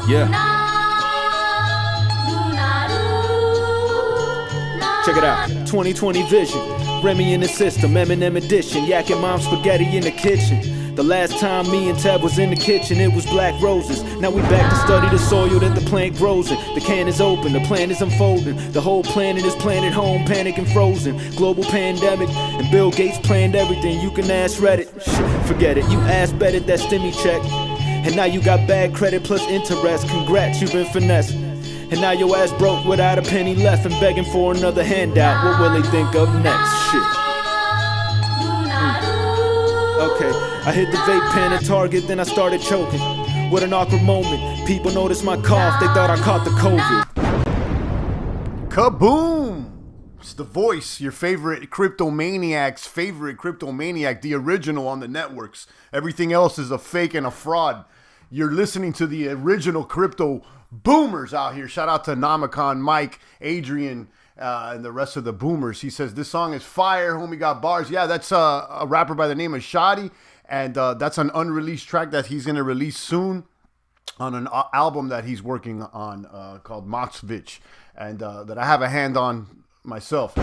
Yeah. Check it out. 2020 vision. Remy in the system. Eminem edition. Yakking mom spaghetti in the kitchen. The last time me and Tab was in the kitchen, it was black roses. Now we back to study the soil that the plant grows in. The can is open, the plan is unfolding. The whole planet is planet home, panic and frozen. Global pandemic, and Bill Gates planned everything. You can ask Reddit. Shit, forget it. You asked betted that stimmy check. And now you got bad credit plus interest. Congrats, you've been finessed. And now your ass broke without a penny left and begging for another handout. What will they think of next? Shit. Okay, I hit the vape pen at Target, then I started choking. What an awkward moment. People noticed my cough, they thought I caught the COVID. Kaboom! It's the voice, your favorite cryptomaniac's favorite cryptomaniac, the original on the networks. Everything else is a fake and a fraud. You're listening to the original crypto boomers out here. Shout out to Namicon, Mike, Adrian, and the rest of the boomers. He says, this song is fire, homie got bars. Yeah, that's a rapper by the name of Shoddy, and that's an unreleased track that he's going to release soon on an album that he's working on called Moxvich, and that I have a hand on myself.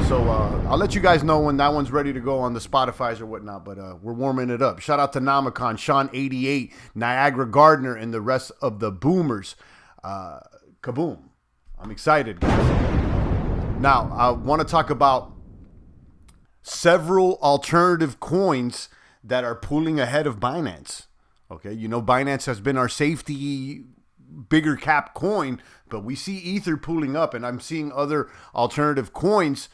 So I'll let you guys know when that one's ready to go on the Spotify's or whatnot, but we're warming it up. Shout out to Namicon, Sean88, Niagara Gardner, and the rest of the boomers. Kaboom. I'm excited, guys. Now, I want to talk about several alternative coins that are pulling ahead of Binance. Okay, you know, Binance has been our safety, bigger cap coin, but we see Ether pulling up, and I'm seeing other alternative coins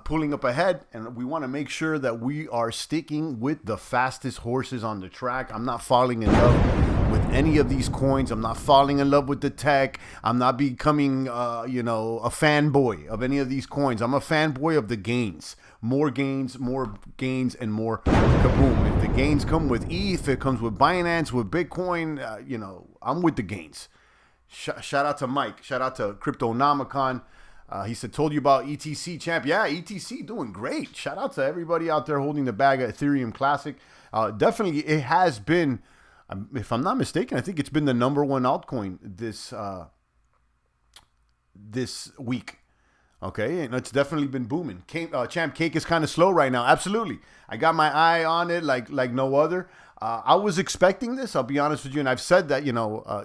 pulling up ahead, and we want to make sure that we are sticking with the fastest horses on the track. I'm not falling in love with any of these coins. I'm not falling in love with the tech. I'm not becoming, a fanboy of any of these coins. I'm a fanboy of the gains. More gains, and more kaboom. If the gains come with ETH, it comes with Binance, with Bitcoin, I'm with the gains. Shout out to Mike. Shout out to Cryptonomicon. He said, told you about ETC, champ. Yeah, ETC doing great. Shout out to everybody out there holding the bag at Ethereum Classic. Definitely, it has been, if I'm not mistaken, I think it's been the number one altcoin this week. Okay, and it's definitely been booming. Champ Cake is kind of slow right now. Absolutely. I got my eye on it like no other. I was expecting this, I'll be honest with you, and I've said that,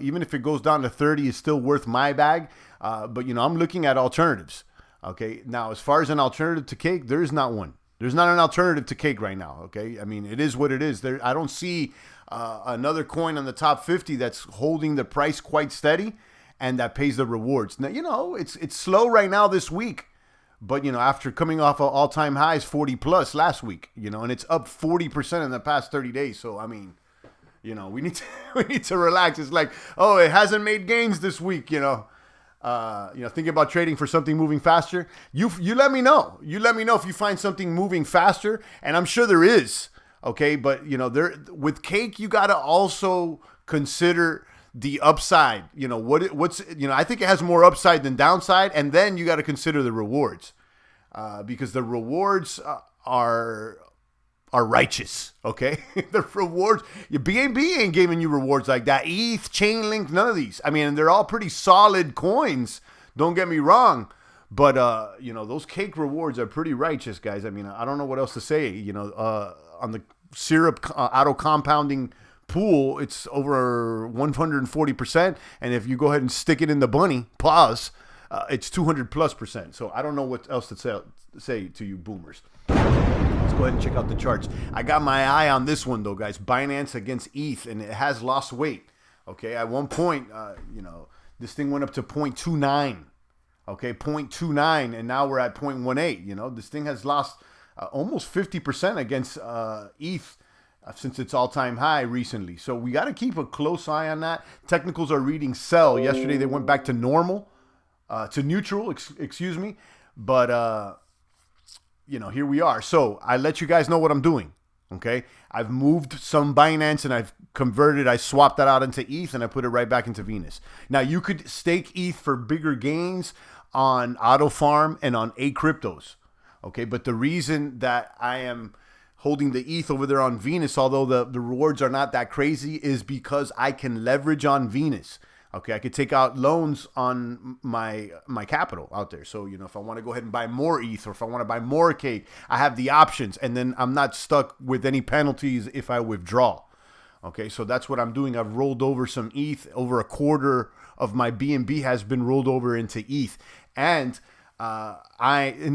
even if it goes down to 30, it's still worth my bag. But, I'm looking at alternatives. Okay, now, as far as an alternative to Cake, there is not one. There's not an alternative to Cake right now, okay? I mean, it is what it is. I don't see another coin on the top 50 that's holding the price quite steady and that pays the rewards. Now, it's slow right now this week. But, after coming off of all-time highs, 40 plus last week, and it's up 40% in the past 30 days. So, I mean, we need to relax. It's like, oh, it hasn't made gains this week, thinking about trading for something moving faster. You let me know. You let me know if you find something moving faster, and I'm sure there is. Okay, but with Cake, you got to also consider the upside. I think it has more upside than downside, and then you got to consider the rewards, because the rewards are righteous. Okay, the rewards. BNB ain't giving you rewards like that. ETH, Chainlink, none of these. I mean, they're all pretty solid coins. Don't get me wrong, but those Cake rewards are pretty righteous, guys. I mean, I don't know what else to say. On the syrup auto compounding pool, it's over 140%, and if you go ahead and stick it in the bunny pause, it's 200+%. So I don't know what else to say to you boomers. Let's go ahead and check out the charts. I got my eye on this one though, guys. Binance against ETH, and it has lost weight. Okay, at one point, this thing went up to 0.29. Okay, 0.29, and now we're at 0.18. This thing has lost almost 50% against ETH since its all-time high recently. So we got to keep a close eye on that. Technicals are reading sell. Yesterday they went back to normal, to neutral, excuse me. But, here we are. So I let you guys know what I'm doing, okay? I've moved some Binance and I swapped that out into ETH and I put it right back into Venus. Now you could stake ETH for bigger gains on Auto Farm and on A-Cryptos, okay? But the reason that I am holding the ETH over there on Venus, although the rewards are not that crazy, is because I can leverage on Venus. Okay, I could take out loans on my capital out there. So, if I want to go ahead and buy more ETH, or if I want to buy more cake, I have the options, and then I'm not stuck with any penalties if I withdraw. Okay, so that's what I'm doing. I've rolled over some ETH. Over a quarter of my BNB has been rolled over into ETH, and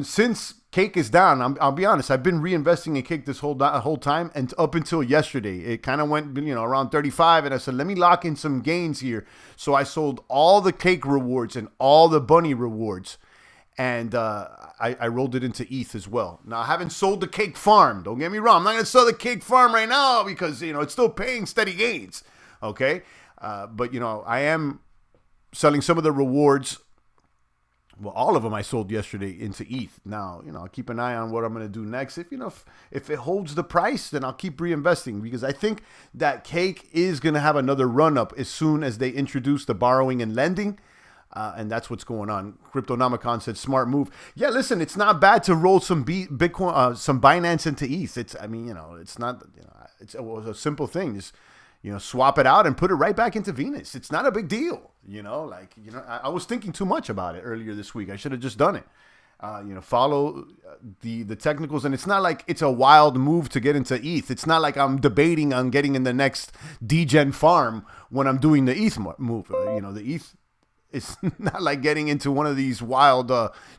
since cake is down, I'll be honest, I've been reinvesting in cake this whole time, and up until yesterday, it kind of went around 35, and I said, let me lock in some gains here. So I sold all the cake rewards and all the bunny rewards, and I rolled it into ETH as well. Now, I haven't sold the cake farm. Don't get me wrong. I'm not going to sell the cake farm right now because, it's still paying steady gains. Okay. But, I am selling some of the rewards. Well, all of them I sold yesterday into ETH. Now, I'll keep an eye on what I'm going to do next. If it holds the price, then I'll keep reinvesting, because I think that cake is going to have another run up as soon as they introduce the borrowing and lending. And that's what's going on. Cryptonomicon said, smart move. Yeah, listen, it's not bad to roll some Bitcoin, some Binance into ETH. It's not, it's a simple thing. Just, swap it out and put it right back into Venus. It's not a big deal. I was thinking too much about it earlier this week. I should have just done it. Follow the technicals, and it's not like it's a wild move to get into ETH. It's not like I'm debating on getting in the next degen farm when I'm doing the ETH move. The ETH. It's not like getting into one of these wild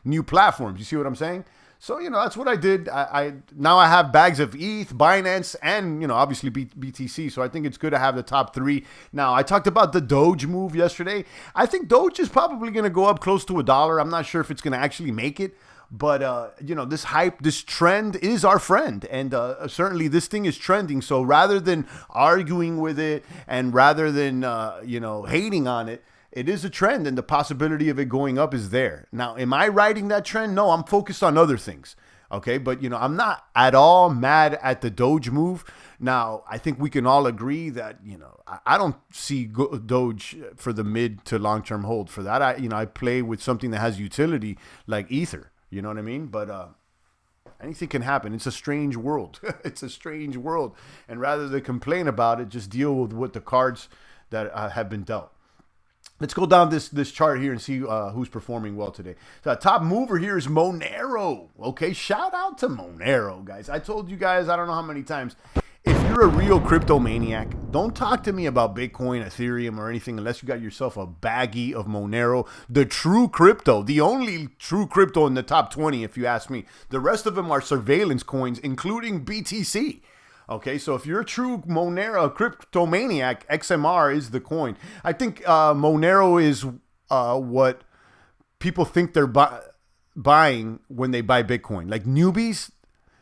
new platforms. You see what I'm saying? So, that's what I did. Now I have bags of ETH, Binance, and, obviously BTC. So I think it's good to have the top three. Now, I talked about the Doge move yesterday. I think Doge is probably going to go up close to $1. I'm not sure if it's going to actually make it. But, this hype, this trend is our friend. And certainly this thing is trending. So rather than arguing with it, and rather than, hating on it, it is a trend, and the possibility of it going up is there. Now, am I riding that trend? No, I'm focused on other things. Okay, but I'm not at all mad at the Doge move. Now, I think we can all agree that I don't see Doge for the mid to long term hold. For that, I play with something that has utility like Ether. You know what I mean? But anything can happen. It's a strange world. It's a strange world, and rather than complain about it, just deal with what the cards that have been dealt. Let's go down this chart here and see who's performing well today. So top mover here is Monero. Okay, shout out to Monero, guys. I told you guys, I don't know how many times, if you're a real crypto maniac, don't talk to me about Bitcoin, Ethereum, or anything unless you got yourself a baggie of Monero. The true crypto, the only true crypto in the top 20, if you ask me. The rest of them are surveillance coins, including BTC. Okay, so if you're a true Monero crypto maniac, XMR is the coin. I think Monero is what people think they're buying when they buy Bitcoin. Like newbies,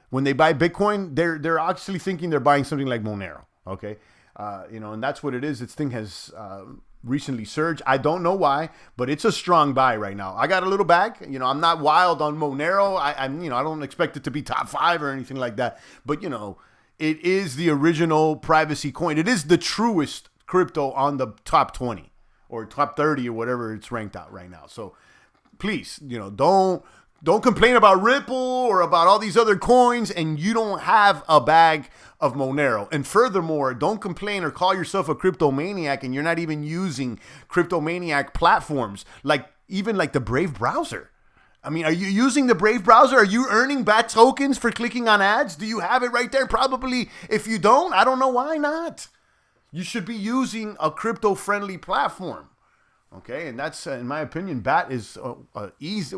when they buy Bitcoin, they're actually thinking they're buying something like Monero. Okay, and that's what it is. This thing has recently surged. I don't know why, but it's a strong buy right now. I got a little bag. I'm not wild on Monero. I don't expect it to be top 5 or anything like that. But it is the original privacy coin. It is the truest crypto on the top 20 or top 30 or whatever it's ranked out right now. So please, don't complain about Ripple or about all these other coins and you don't have a bag of Monero. And furthermore, don't complain or call yourself a crypto maniac and you're not even using crypto maniac platforms like the Brave browser. I mean, are you using the Brave browser? Are you earning BAT tokens for clicking on ads? Do you have it right there? Probably. If you don't, I don't know why not. You should be using a crypto-friendly platform. Okay, and that's, in my opinion, BAT is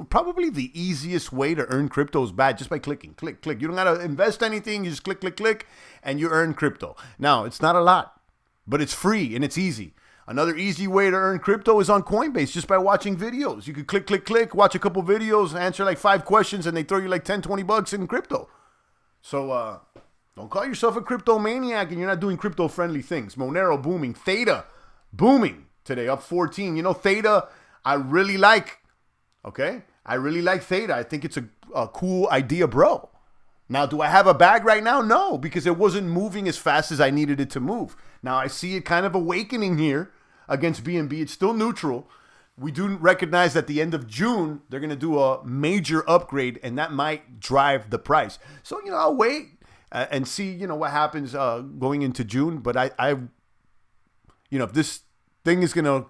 probably the easiest way to earn crypto is BAT, just by clicking. Click. You don't got to invest anything. You just click, and you earn crypto. Now, it's not a lot, but it's free and it's easy. Another easy way to earn crypto is on Coinbase, just by watching videos. You could click, watch a couple videos, answer like 5 questions, and they throw you like $10-20 in crypto. So don't call yourself a crypto maniac and you're not doing crypto-friendly things. Monero booming. Theta booming today, up 14. Theta, I really like. Okay? I really like Theta. I think it's a cool idea, bro. Now, do I have a bag right now? No, because it wasn't moving as fast as I needed it to move. Now, I see it kind of awakening here against BNB. It's still neutral. We do recognize at the end of June, they're going to do a major upgrade, and that might drive the price. So, I'll wait and see, what happens going into June. But I if this thing is going to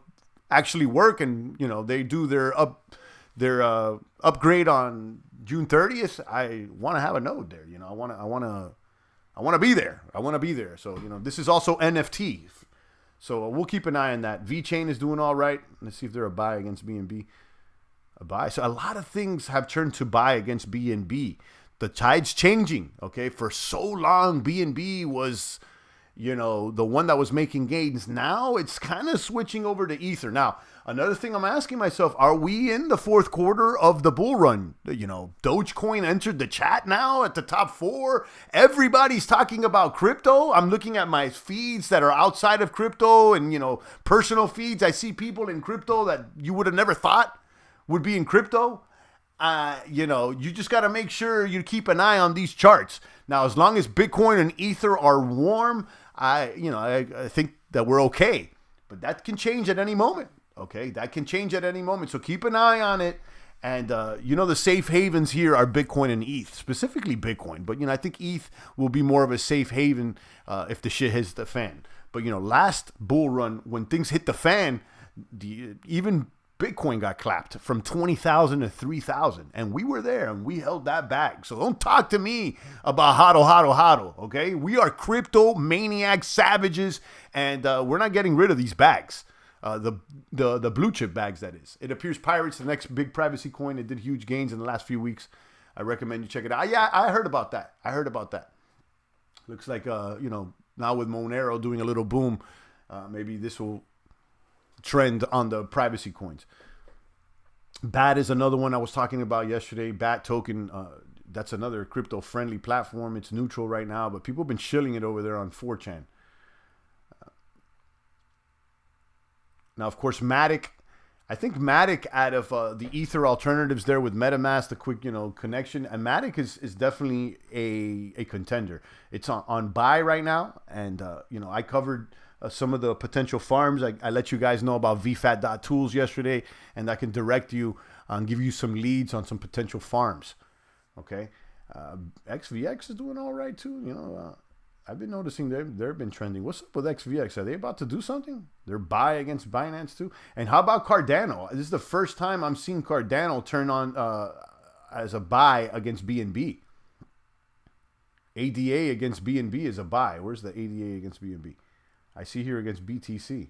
actually work and, you know, they do their upgrade on June 30th, I want to have a node there. You know, I want to be there. I want to be there. So, you know, this is also NFT. So we'll keep an eye on that. VeChain is doing all right. Let's see if they're a buy against BNB. A buy. So a lot of things have turned to buy against BNB. The tide's changing. Okay, for so long BNB was, you know, the one that was making gains. Now it's kind of switching over to Ether. Now, another thing I'm asking myself, are we in the fourth quarter of the bull run? You know, Dogecoin entered the chat now at the top 4. Everybody's talking about crypto. I'm looking at my feeds that are outside of crypto and, you know, personal feeds. I see people in crypto that you would have never thought would be in crypto. You know, you just got to make sure you keep an eye on these charts. Now, as long as Bitcoin and Ether are warm, I think that we're okay. But that can change at any moment. Okay, that can change at any moment. So keep an eye on it. And, you know, the safe havens here are Bitcoin and ETH, specifically Bitcoin. But, you know, I think ETH will be more of a safe haven if the shit hits the fan. But, you know, last bull run, when things hit the fan, even Bitcoin got clapped from 20,000 to 3,000. And we were there and we held that back. So don't talk to me about hodl, okay? We are crypto maniac savages and we're not getting rid of these bags. The blue chip bags, that is. It appears Pirate's the next big privacy coin. It did huge gains in the last few weeks. I recommend you check it out. Yeah, I heard about that. Looks like, you know, now with Monero doing a little boom, maybe this will trend on the privacy coins. BAT is another one I was talking about yesterday. BAT token, that's another crypto-friendly platform. It's neutral right now, but people have been shilling it over there on 4chan. Now, of course, Matic. I think Matic, out of the Ether alternatives there with MetaMask, the quick, you know, connection, and Matic is definitely a contender. It's on buy right now, and you know, I covered some of the potential farms. I let you guys know about vfat.tools yesterday, and I can direct you and give you some leads on some potential farms. Okay, XVX is doing all right too. You know, I've been noticing they've been trending. What's up with XVX? Are they about to do something? They're buy against Binance too. And how about Cardano? This is the first time I'm seeing Cardano turn on as a buy against BNB. ADA against BNB is a buy. Where's the ADA against BNB? I see here against BTC.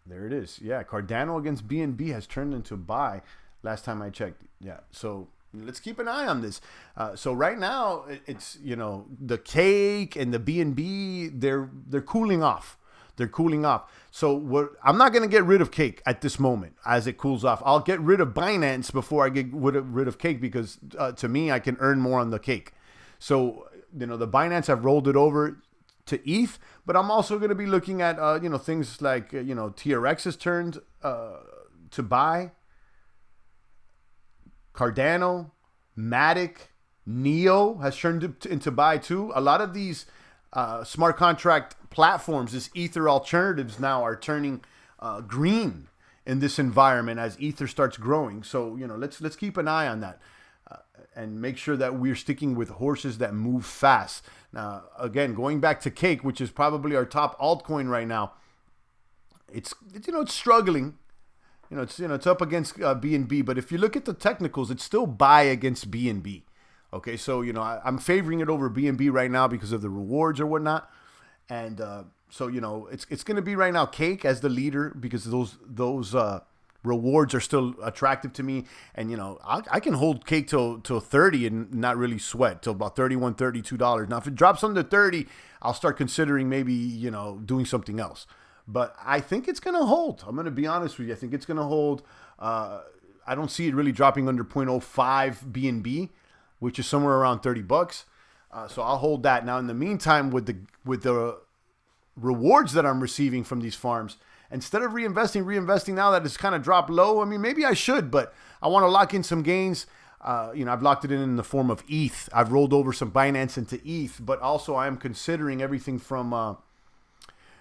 There it is. Yeah, Cardano against BNB has turned into buy last time I checked. Yeah, so let's keep an eye on this. So right now, it's, you know, the cake and the BNB, they're cooling off. They're cooling off. So I'm not going to get rid of cake at this moment as it cools off. I'll get rid of Binance before I get rid of cake because to me, I can earn more on the cake. So, you know, the Binance, I've rolled it over to ETH, but I'm also going to be looking at, you know, things like, you know, TRX has turned to buy. Cardano, Matic, Neo has turned into buy too. A lot of these smart contract platforms, this Ether alternatives now are turning green in this environment as Ether starts growing. So, you know, let's keep an eye on that and make sure that we're sticking with horses that move fast. Now, again, going back to Cake, which is probably our top altcoin right now, it's you know, it's struggling. It's up against BNB, but if you look at the technicals, it's still buy against BNB. Okay, so, you know, I'm favoring it over BNB right now because of the rewards or whatnot. And so, you know, it's going to be right now Cake as the leader because those rewards are still attractive to me. And, you know, I can hold Cake till 30 and not really sweat till about $31, $32. Now, if it drops under 30, I'll start considering maybe, you know, doing something else. But I think it's going to hold. I'm going to be honest with you. I think it's going to hold. I don't see it really dropping under 0.05 BNB, which is somewhere around $30. So I'll hold that. Now, in the meantime, with the rewards that I'm receiving from these farms, instead of reinvesting now that it's kind of dropped low, I mean, maybe I should, but I want to lock in some gains. You know, I've locked it in the form of ETH. I've rolled over some Binance into ETH, but also I am considering everything from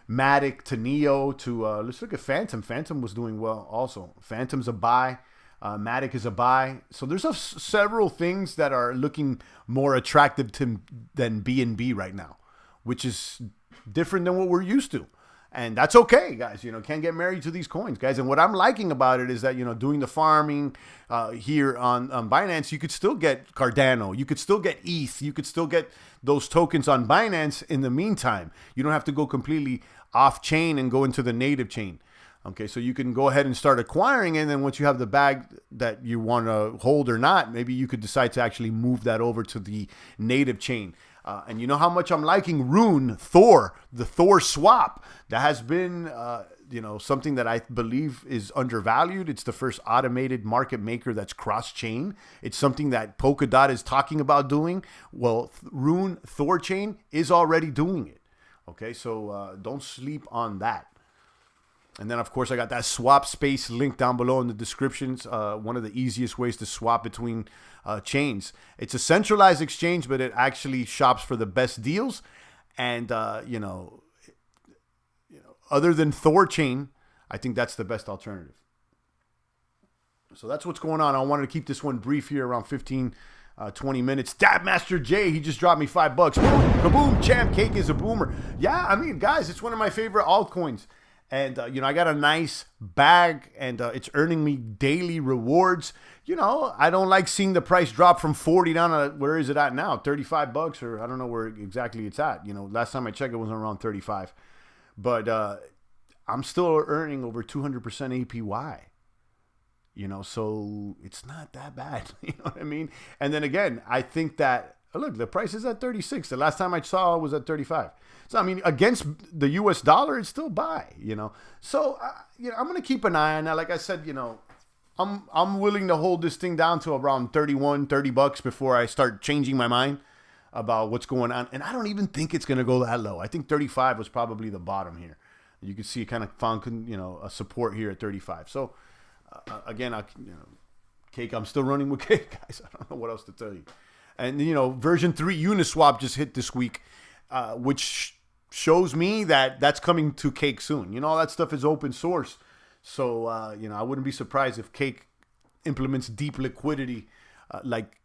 Matic to Neo to let's look at Phantom. Phantom was doing well also. Phantom's a buy. Matic is a buy. So there's several things that are looking more attractive than BNB right now, which is different than what we're used to. And that's okay, guys. Can't get married to these coins, guys. And what I'm liking about it is that, doing the farming here on Binance, you could still get Cardano. You could still get ETH. You could still get those tokens on Binance in the meantime. You don't have to go completely off chain and go into the native chain. Okay, so you can go ahead and start acquiring, and then once you have the bag that you want to hold or not, maybe you could decide to actually move that over to the native chain. And you know how much I'm liking Rune, Thor, the Thor swap. That has been, something that I believe is undervalued. It's the first automated market maker that's cross-chain. It's something that Polkadot is talking about doing. Well, Rune, Thor chain is already doing it. Okay, so don't sleep on that. And then, of course, I got that swap space link down below in the descriptions. One of the easiest ways to swap between chains. It's a centralized exchange, but it actually shops for the best deals. And, other than Thor chain, I think that's the best alternative. So that's what's going on. I wanted to keep this one brief here, around 15, 20 minutes. Dab Master J, he just dropped me $5. Boom, kaboom, Champ Cake is a boomer. Yeah, I mean, guys, it's one of my favorite altcoins. And, I got a nice bag, and it's earning me daily rewards. I don't like seeing the price drop from 40 down to, where is it at now? $35, or I don't know where exactly it's at. Last time I checked, it was around 35. But I'm still earning over 200% APY. So it's not that bad. You know what I mean? And then again, I think that, look, the price is at 36. The last time I saw it was at 35. So, I mean, against the US dollar, it's still buy, So, I'm going to keep an eye on that. Like I said, I'm willing to hold this thing down to around $30 before I start changing my mind about what's going on. And I don't even think it's going to go that low. I think 35 was probably the bottom here. You can see it kind of found, a support here at 35. So, again, Cake, I'm still running with Cake, guys. I don't know what else to tell you. And, version 3 Uniswap just hit this week, which shows me that that's coming to Cake soon. All that stuff is open source. So, I wouldn't be surprised if Cake implements deep liquidity like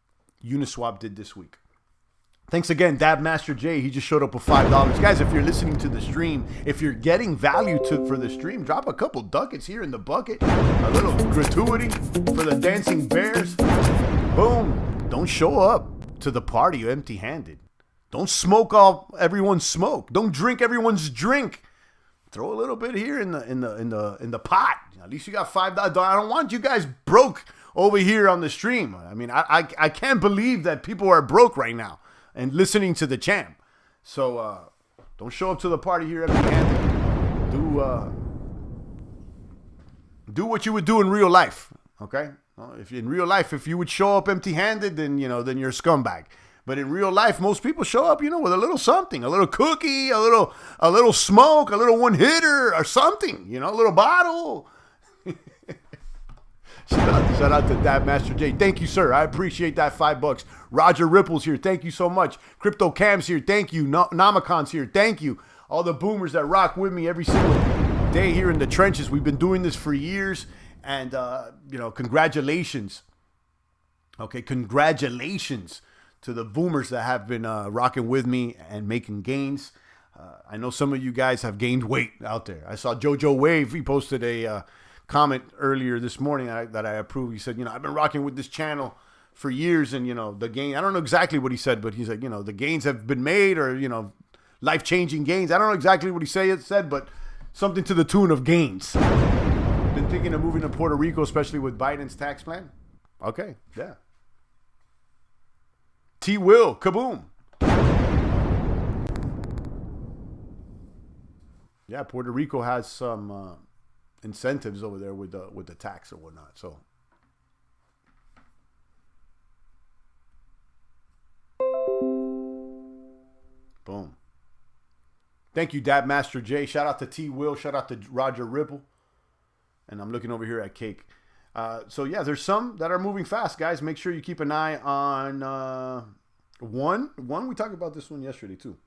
Uniswap did this week. Thanks again, Dab Master J. He just showed up with $5. Guys, if you're listening to the stream, if you're getting value for the stream, drop a couple ducats here in the bucket. A little gratuity for the Dancing Bears. Boom. Don't show up to the party empty-handed. Don't smoke all everyone's smoke. Don't drink everyone's drink. Throw a little bit here in the pot. At least you got $5. I don't want you guys broke over here on the stream. I mean, I can't believe that people are broke right now and listening to the champ. So don't show up to the party here empty-handed. Do what you would do in real life. Okay? If in real life, if you would show up empty-handed, then you're a scumbag. But in real life, most people show up, with a little something, a little cookie, a little smoke, a little one hitter or something, a little bottle. Shout out to that Master J. Thank you, sir. I appreciate that $5. Roger Ripple's here. Thank you so much. Crypto Cam's here. Thank you. Namacon's here. Thank you. All the boomers that rock with me every single day here in the trenches. We've been doing this for years. And, congratulations. Okay, congratulations to the boomers that have been rocking with me and making gains. I know some of you guys have gained weight out there. I saw Jojo Wave. He posted a comment earlier this morning that I approve. He said, I've been rocking with this channel for years, and the gain. I don't know exactly what he said, but he's like, the gains have been made, or life-changing gains. I don't know exactly what he said, but something to the tune of gains. Been thinking of moving to Puerto Rico, especially with Biden's tax plan. Okay, yeah. T. Will, kaboom. Yeah, Puerto Rico has some incentives over there with the tax and whatnot. So, boom. Thank you, Dab Master J. Shout out to T. Will. Shout out to Roger Ripple. And I'm looking over here at Cake. So yeah, there's some that are moving fast, guys. Make sure you keep an eye on one. We talked about this one yesterday too.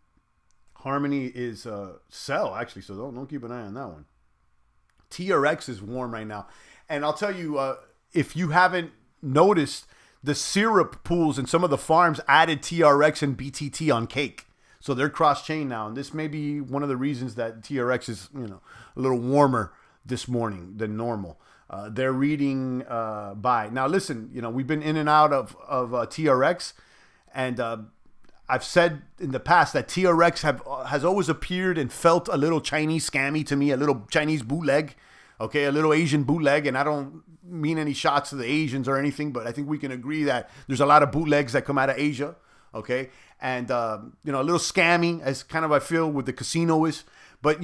Harmony is sell actually, so don't keep an eye on that one. TRX is warm right now, and I'll tell you, if you haven't noticed, the syrup pools and some of the farms added TRX and BTT on Cake. So they're cross-chain now, and this may be one of the reasons that TRX is, a little warmer this morning than normal. They're reading buy. Now, listen, we've been in and out of TRX, and I've said in the past that TRX has always appeared and felt a little Chinese scammy to me, a little Chinese bootleg, okay, a little Asian bootleg, and I don't mean any shots to the Asians or anything, but I think we can agree that there's a lot of bootlegs that come out of Asia, okay, and a little scammy, as kind of I feel with the casino is, but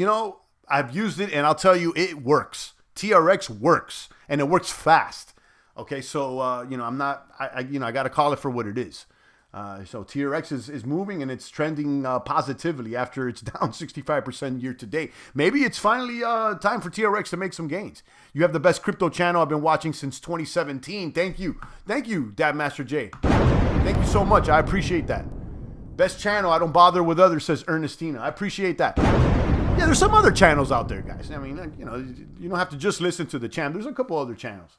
I've used it, and I'll tell you, it works. TRX works, and it works fast, okay, so I'm not, I got to call it for what it is. So TRX is moving, and it's trending positively after it's down 65% year to date. Maybe it's finally time for TRX to make some gains. You have the best crypto channel I've been watching since 2017. Thank you, Dab Master J. Thank you so much. I appreciate that. Best channel. I don't bother with others, says Ernestina. I appreciate that. Yeah, there's some other channels out there, guys. I mean, you don't have to just listen to the channel. There's a couple other channels.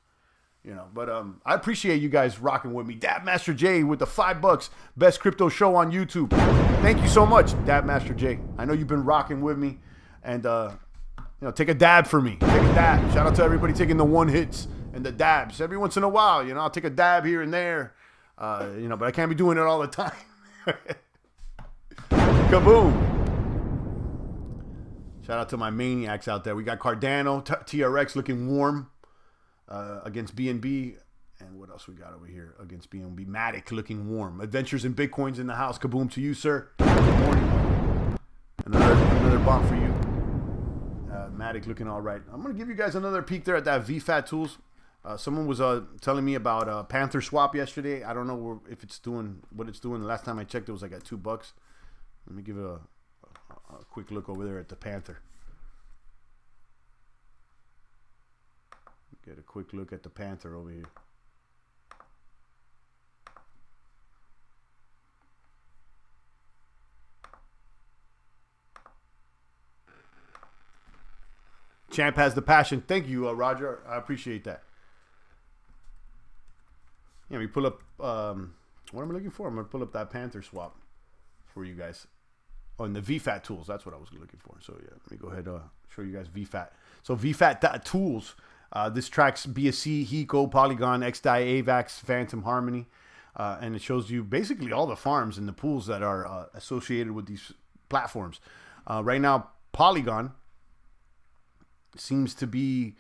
But I appreciate you guys rocking with me. Dab Master J with the $5, best crypto show on YouTube. Thank you so much, Dab Master J. I know you've been rocking with me, and take a dab for me. Take a dab. Shout out to everybody taking the one hits and the dabs every once in a while. I'll take a dab here and there, but I can't be doing it all the time. Kaboom. Shout out to my maniacs out there. We got Cardano, TRX looking warm. Against BNB, and what else we got over here against BNB? Matic looking warm. Adventures in Bitcoins in the house. Kaboom to you, sir. Good morning. Another bomb for you. Matic looking all right. I'm gonna give you guys another peek there at that VFAT tools. Someone was telling me about Panther swap yesterday. I don't know if it's doing what it's doing. The last time I checked, it was like at $2. Let me give it a quick look over there at the Panther. Get a quick look at the Panther over here. Champ has the passion. Thank you, Roger. I appreciate that. Yeah, we pull up. What am I looking for? I'm going to pull up that Panther swap for you guys on the VFAT tools. That's what I was looking for. So, yeah, let me go ahead and show you guys VFAT. So, VFAT tools. This tracks BSC, Hiko, Polygon, XDAI, AVAX, Phantom, Harmony, and it shows you basically all the farms and the pools that are associated with these platforms. Right now, Polygon seems to be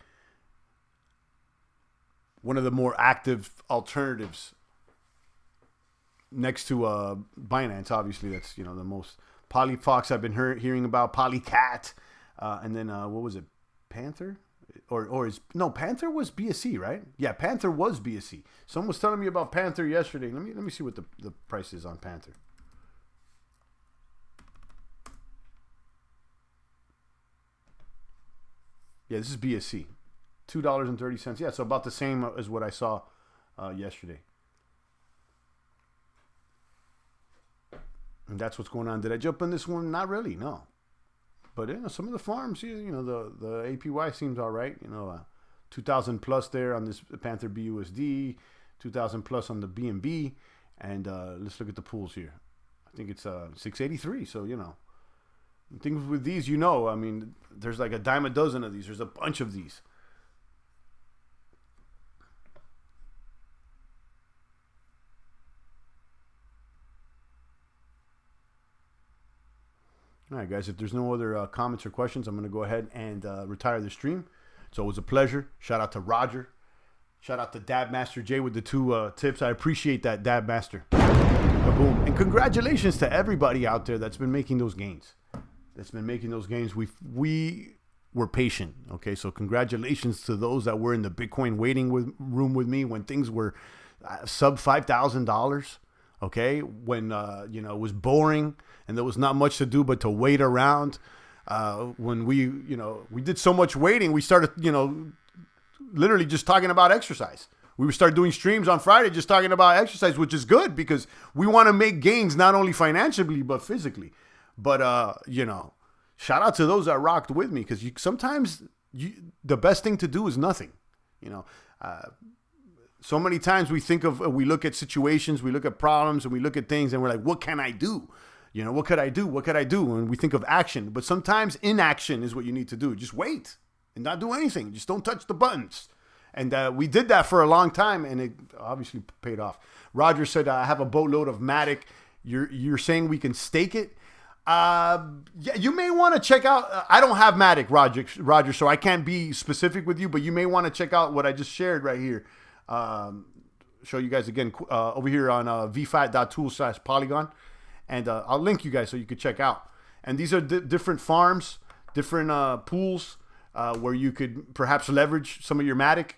one of the more active alternatives next to Binance. Obviously, that's the most. Polyfox I've been hearing about, Polycat, and then what was it, Panther? Panther was BSC, right? Yeah, Panther was BSC. Someone was telling me about Panther yesterday. Let me see what the price is on Panther. Yeah, this is BSC. $2.30. Yeah, so about the same as what I saw yesterday. And that's what's going on. Did I jump on this one? Not really, no. But some of the farms, the APY seems all right. 2,000 plus there on this Panther BUSD, 2,000 plus on the BNB, and let's look at the pools here. I think it's 683. So things with these, I mean, there's like a dime a dozen of these. There's a bunch of these. All right, guys, if there's no other comments or questions, I'm going to go ahead and retire the stream. It's always a pleasure. Shout out to Roger. Shout out to Dab Master J with the 2 tips. I appreciate that, Dab Master. Kaboom. And congratulations to everybody out there that's been making those gains. We were patient, okay? So congratulations to those that were in the Bitcoin waiting room with me when things were sub $5,000. Okay, when it was boring and there was not much to do but to wait around. When we did so much waiting, we started literally just talking about exercise. We started doing streams on Friday just talking about exercise, which is good because we want to make gains not only financially but physically. But shout out to those that rocked with me because sometimes the best thing to do is nothing. So many times we look at situations, we look at problems, and we look at things, and we're like, what can I do? You know, what could I do? What could I do? And we think of action, but sometimes inaction is what you need to do. Just wait and not do anything. Just don't touch the buttons. And we did that for a long time, and it obviously paid off. Roger said, I have a boatload of Matic. You're saying we can stake it? Yeah, you may want to check out. I don't have Matic, Roger, so I can't be specific with you, but you may want to check out what I just shared right here. Show you guys again over here on vfat.tool/polygon. And I'll link you guys so you could check out. And these are different farms, different pools where you could perhaps leverage some of your Matic.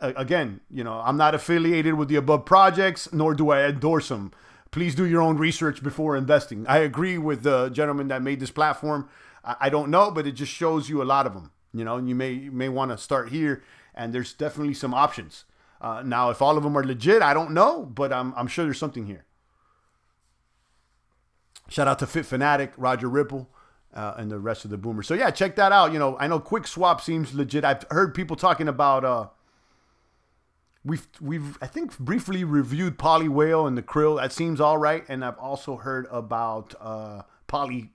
Again, you know, I'm not affiliated with the above projects, nor do I endorse them. Please do your own research before investing. I agree with the gentleman that made this platform. I don't know, but it just shows you a lot of them. You know, and you may want to start here, and there's definitely some options. Now, if all of them are legit, I don't know, but I'm sure there's something here. Shout out to Fit Fanatic, Roger Ripple, and the rest of the boomers. So yeah, check that out. You know, I know Quick Swap seems legit. I've heard people talking about. We've I think briefly reviewed Poly Whale and the Krill. That seems all right. And I've also heard about Poly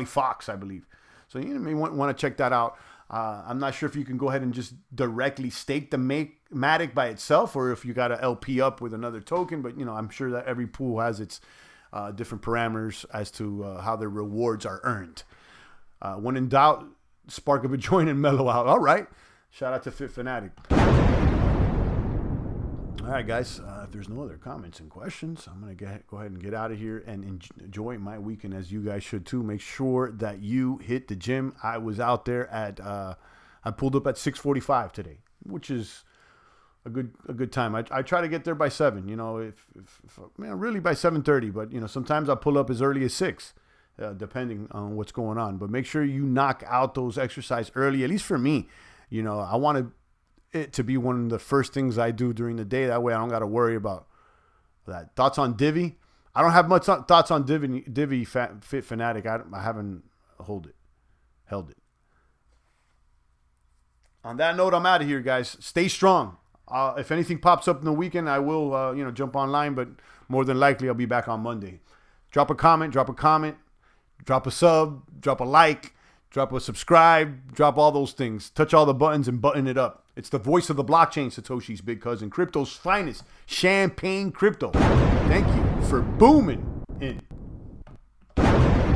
Fox, I believe. So you may want to check that out. I'm not sure if you can go ahead and just directly stake the Matic by itself, or if you got to LP up with another token. But you know, I'm sure that every pool has its different parameters as to how their rewards are earned. When in doubt, spark up a joint and mellow out. All right. Shout out to Fit Fanatic. All right, guys. If there's no other comments and questions, I'm going to go ahead and get out of here and enjoy my weekend, as you guys should too. Make sure that you hit the gym. I was out there at, I pulled up at 6:45 today, which is a good time. I try to get there by 7, you know, if really by 7:30, but you know, sometimes I pull up as early as 6, depending on what's going on. But make sure you knock out those exercise early, at least for me. You know, I want it to be one of the first things I do during the day. That way I don't got to worry about that. Thoughts on Divi? I don't have much thoughts on Divi Fit Fanatic. I haven't held it. On that note, I'm out of here, guys. Stay strong. If anything pops up in the weekend, I will, jump online, but more than likely I'll be back on Monday. Drop a comment, drop a sub, drop a like, drop a subscribe, drop all those things. Touch all the buttons and button it up. It's the voice of the blockchain, Satoshi's big cousin, crypto's finest, champagne crypto. Thank you for booming in.